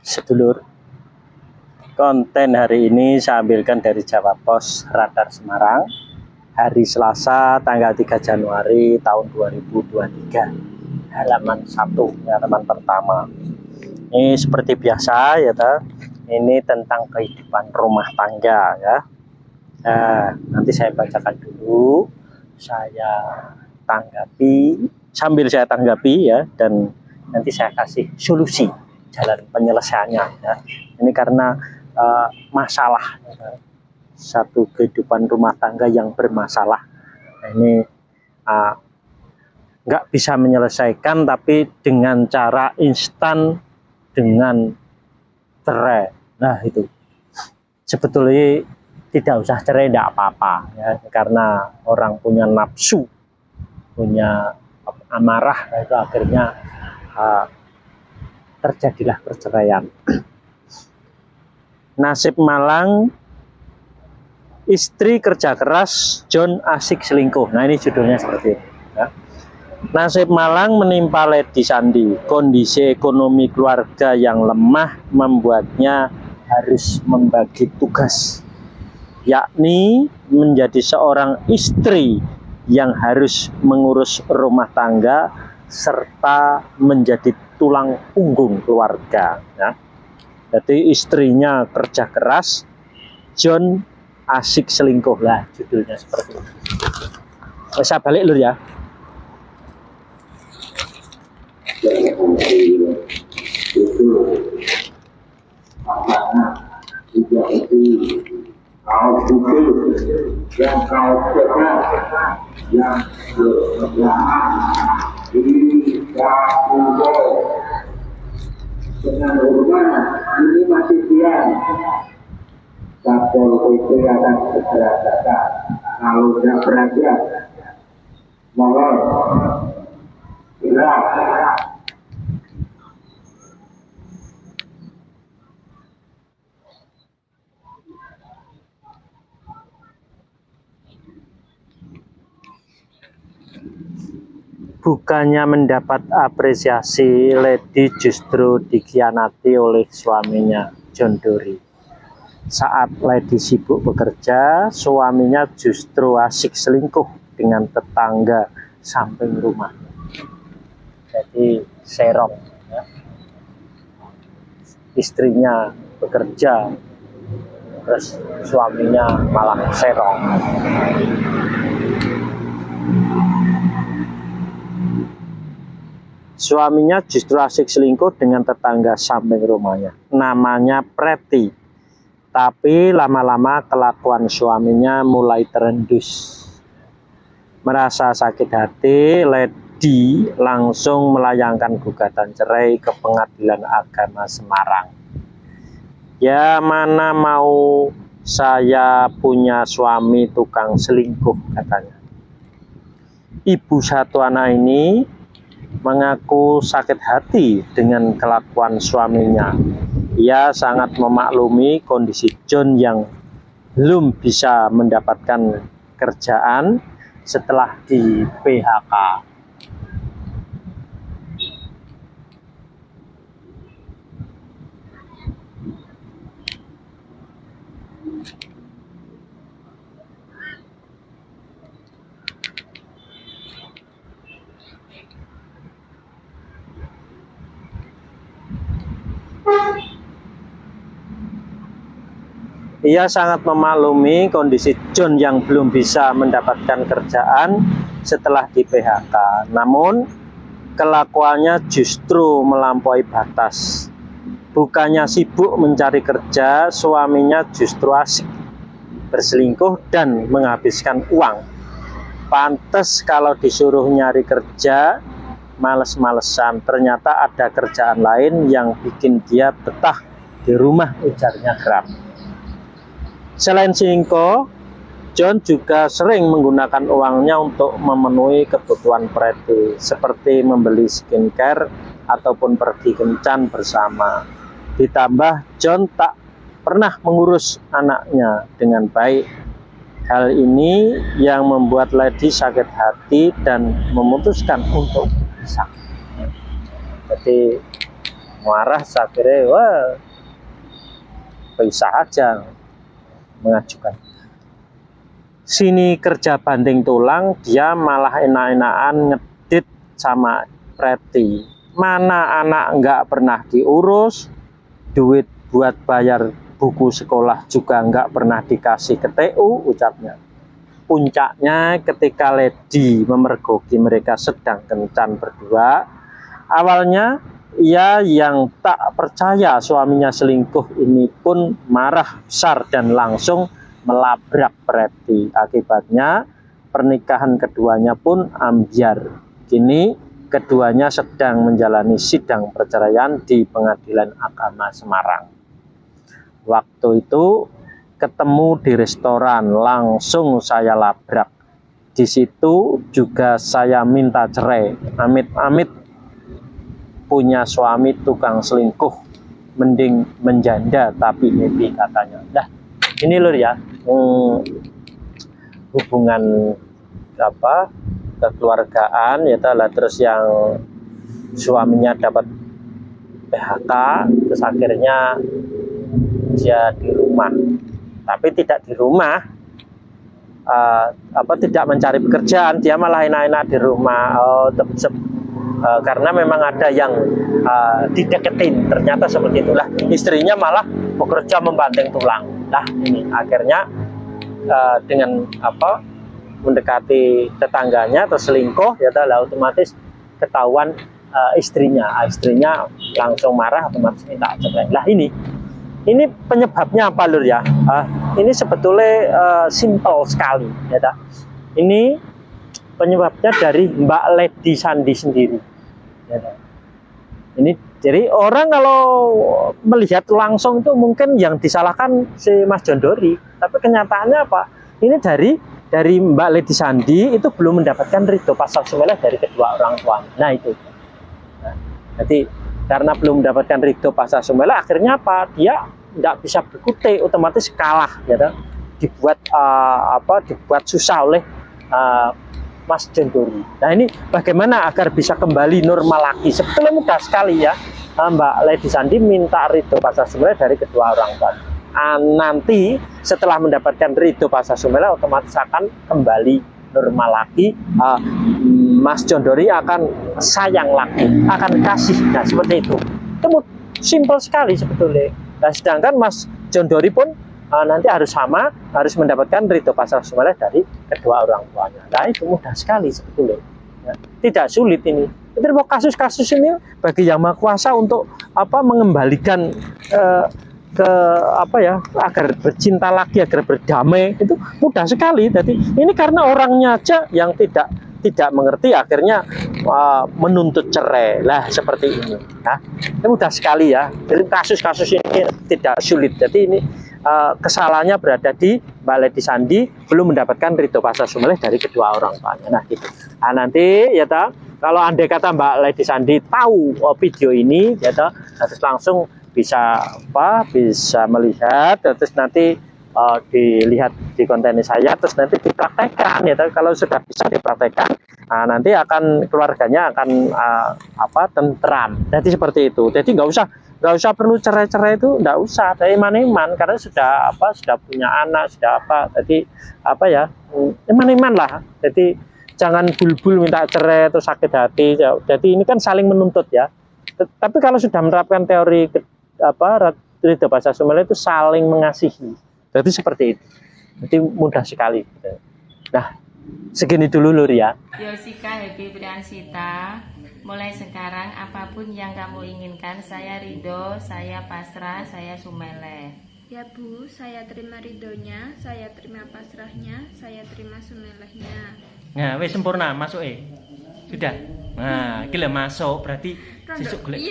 Sedulur, konten hari ini saya ambilkan dari Jawa Pos Radar Semarang, hari Selasa tanggal 3 Januari tahun 2023, halaman 1, halaman pertama. Ini seperti biasa ya, ini tentang kehidupan rumah tangga ya. Nanti saya bacakan dulu, saya tanggapi, sambil saya tanggapi ya, dan nanti saya kasih solusi jalan penyelesaiannya ya. Ini karena masalah ya, satu kehidupan rumah tangga yang bermasalah. Nah, ini nggak bisa menyelesaikan tapi dengan cara instan, dengan cerai. Nah itu sebetulnya tidak usah cerai, tidak apa-apa ya, karena orang punya nafsu, punya amarah, nah itu akhirnya terjadilah perceraian. Nasib malang, istri kerja keras, John asik selingkuh. Nah ini judulnya seperti itu ya. Nasib malang menimpa Lady Sandi. Kondisi ekonomi keluarga yang lemah membuatnya harus membagi tugas, yakni menjadi seorang istri yang harus mengurus rumah tangga serta menjadi tulang punggung keluarga ya. Jadi istrinya kerja keras, John asik selingkuh lah, judulnya seperti itu. Saya balik dulu ya. Kau putih yang kau pernah yang berlebihan ini kau dengan rumah ini masih siang. Satpol PP akan segera datang. Kalau tidak berada, mohon segera. Bukannya mendapat apresiasi, Lady justru dikhianati oleh suaminya, John Dory. Saat Lady sibuk bekerja, suaminya justru asik selingkuh dengan tetangga samping rumah. Jadi serong ya. Istrinya bekerja, terus suaminya malah serong. Suaminya justru asik selingkuh dengan tetangga samping rumahnya. Namanya Pretty. Tapi lama-lama kelakuan suaminya mulai terendus. Merasa sakit hati, Lady langsung melayangkan gugatan cerai ke Pengadilan Agama Semarang. Ya mana mau saya punya suami tukang selingkuh, katanya. Ibu satu anak ini mengaku sakit hati dengan kelakuan suaminya. Ia sangat memaklumi kondisi John yang belum bisa mendapatkan kerjaan setelah di PHK. Ia sangat memaklumi kondisi John yang belum bisa mendapatkan kerjaan setelah di PHK. Namun, kelakuannya justru melampaui batas. Bukannya sibuk mencari kerja, suaminya justru asik berselingkuh dan menghabiskan uang. Pantes kalau disuruh nyari kerja, males-malesan. Ternyata ada kerjaan lain yang bikin dia betah di rumah, ujarnya geram. Selain selingkuh, John juga sering menggunakan uangnya untuk memenuhi kebutuhan Pretty, seperti membeli skincare ataupun pergi kencan bersama. Ditambah John tak pernah mengurus anaknya dengan baik. Hal ini yang membuat Lady sakit hati dan memutuskan untuk pisah. Jadi marah, akhirnya wah pisah aja, mengajukan. Sini kerja banting tulang, dia malah enak-enakan ngedit sama Preti. Mana anak nggak pernah diurus, duit buat bayar buku sekolah juga nggak pernah dikasih ke TU, ucapnya. Puncaknya ketika Lady memergoki mereka sedang kencan berdua. Awalnya ia yang tak percaya suaminya selingkuh ini pun marah besar dan langsung melabrak Preti. Akibatnya pernikahan keduanya pun ambyar. Kini keduanya sedang menjalani sidang perceraian di Pengadilan Agama Semarang. Waktu itu ketemu di restoran, langsung saya labrak. Di situ juga saya minta cerai. Amit-amit punya suami tukang selingkuh, mending menjanda tapi happy, katanya. Nah, ini lur ya, hubungan apa kekeluargaan ya lah, terus yang suaminya dapat PHK, terus akhirnya dia di rumah, tapi tidak di rumah, tidak mencari pekerjaan, dia malah enak-enak di rumah. Karena memang ada yang dideketin, ternyata seperti itulah. Istrinya malah bekerja membanting tulang. Nah, ini akhirnya dengan mendekati tetangganya atau selingkuh, ya lah otomatis ketahuan istrinya langsung marah, otomatis minta cerai. Lah ini penyebabnya apa lur ya? Ini sebetulnya simple sekali, ya tak? Ini penyebabnya dari Mbak Lady Sandi sendiri. Ya, ini jadi orang kalau melihat langsung itu mungkin yang disalahkan si Mas Jondori, tapi kenyataannya apa? Ini dari Mbak Lady Sandi itu belum mendapatkan ridho pasal sumelah dari kedua orang tuanya. Nah itu. Nah, jadi karena belum mendapatkan ridho pasal sumelah, akhirnya apa? Dia tidak bisa berkutik, otomatis kalah, ya, dibuat susah oleh Mas Jondori. Nah ini bagaimana agar bisa kembali normal lagi? Sebetulnya mudah sekali ya. Mbak Lady Sandi minta ridho pasal sumelah dari kedua orang tua. Nanti setelah mendapatkan ridho pasal sumelah, otomatis akan kembali normal lagi. Mas Jondori akan sayang lagi, akan kasih. Nah seperti itu. Itu simpel sekali sebetulnya. Nah, sedangkan Mas Jondori pun nanti harus mendapatkan ridho pasal sumelah dari kedua orang tuanya. Nah itu mudah sekali sebetulnya, ya, tidak sulit ini. Jadi kasus-kasus ini bagi Yang Maha Kuasa untuk mengembalikan agar bercinta lagi, agar berdamai, itu mudah sekali. Jadi ini karena orangnya aja yang tidak mengerti, akhirnya menuntut cerai lah seperti ini. Nah, ini mudah sekali ya. Jadi kasus-kasus ini tidak sulit. Jadi ini kesalahannya berada di Mbak Lady Sandi, belum mendapatkan ridho pasal sumelah dari kedua orang tuanya. Nah gitu. Nah, nanti ya kalau andai kata Mbak Lady Sandi tahu video ini, ya terus langsung bisa melihat, terus nanti dilihat di konten saya, terus nanti dipraktekkan, ya kalau sudah bisa dipraktekkan, nanti keluarganya akan tentram. Jadi seperti itu. Jadi nggak usah perlu cerai-cerai, itu nggak usah, ada iman-iman karena sudah punya anak, jadi iman-iman lah. Jadi jangan bulbul minta cerai terus sakit hati. Jadi ini kan saling menuntut ya. Tapi kalau sudah menerapkan teori ridho pasal sumelah itu saling mengasihi. Jadi seperti itu. Jadi mudah sekali. Nah, segini dulu lur ya. Yosika Happy Priansita. Mulai sekarang apapun yang kamu inginkan, saya ridho, saya pasrah, saya sumeleh. Ya Bu, saya terima ridhonya, saya terima pasrahnya, saya terima sumelehnya. Nah, wis sempurna masuk sudah. Nah, gila masuk berarti sesuk golek.